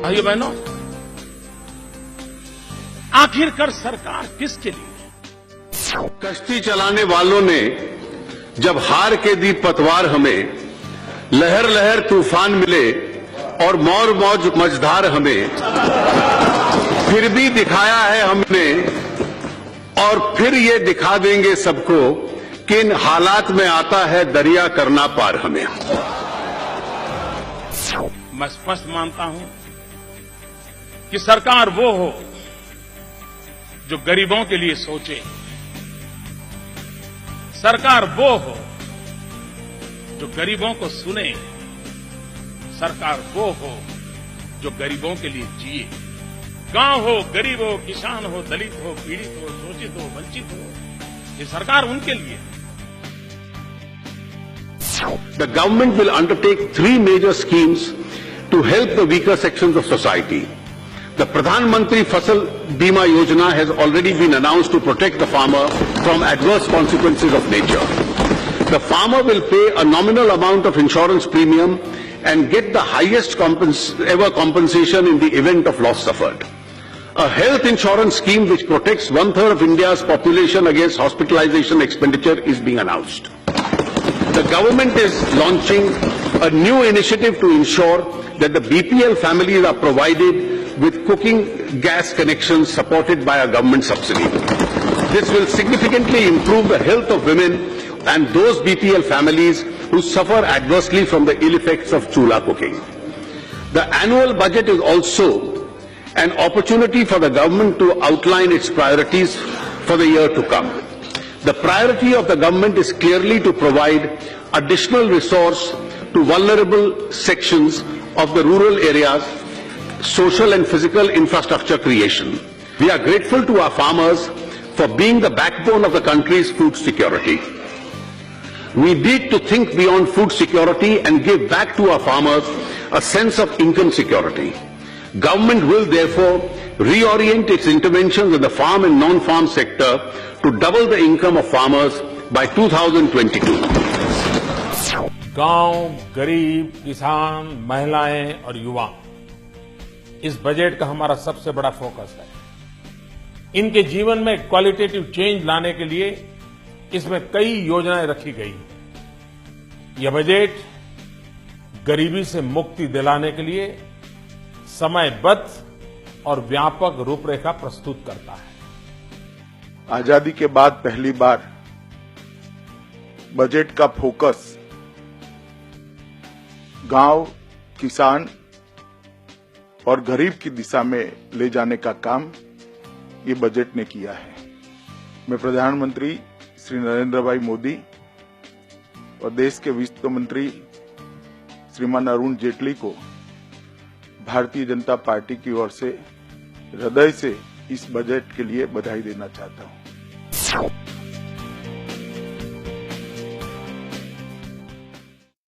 भाइयों बहनों, आखिरकार सरकार किसके लिए? कश्ती चलाने वालों ने जब हार के दी पतवार हमें, लहर लहर तूफान मिले और मौर मौज मझधार हमें, फिर भी दिखाया है हमने और फिर ये दिखा देंगे सबको कि इन हालात में आता है दरिया करना पार हमें। मैं स्पष्ट मानता हूं कि सरकार वो हो जो गरीबों के लिए सोचे, सरकार वो हो जो गरीबों को सुने, सरकार वो हो जो गरीबों के लिए जिए। गांव हो, गरीब हो, किसान हो, दलित हो, पीड़ित हो, शोषित हो, वंचित हो, ये सरकार उनके लिए है। The government will undertake 3 major schemes to help the weaker sections of society. The Pradhan Mantri Fasal Bima Yojana has already been announced to protect the farmer from adverse consequences of nature. The farmer will pay a nominal amount of insurance premium and get the highest ever compensation in the event of loss suffered. A health insurance scheme which protects 1/3 of India's population against hospitalization expenditure is being announced. The government is launching a new initiative to ensure that the BPL families are provided with cooking gas connections supported by a government subsidy. This will significantly improve the health of women and those BPL families who suffer adversely from the ill effects of chula cooking. The annual budget is also an opportunity for the government to outline its priorities for the year to come. The priority of the government is clearly to provide additional resource to vulnerable sections of the rural areas, social and physical infrastructure creation. We are grateful to our farmers for being the backbone of the country's food security. We need to think beyond food security and give back to our farmers a sense of income security. Government will therefore reorient its interventions in the farm and non-farm sector to double the income of farmers by 2022. गांव, गरीब, किसान, महिलाएं और युवा, इस budget का हमारा सबसे बड़ा फोकस है। इनके जीवन में क्वालिटेटिव चेंज लाने के लिए इसमें कई योजनाएं रखी गई हैं। यह बजट गरीबी से मुक्ति दिलाने के लिए समयबद्ध और व्यापक रूपरेखा प्रस्तुत करता है। आजादी के बाद पहली बार बजट का फोकस गांव, किसान और गरीब की दिशा में ले जाने का काम ये बजट ने किया है। मैं प्रधानमंत्री श्री नरेंद्र भाई मोदी और देश के वित्त मंत्री श्रीमान अरुण जेटली को भारतीय जनता पार्टी की ओर से हृदय से इस बजट के लिए बधाई देना चाहता हूं।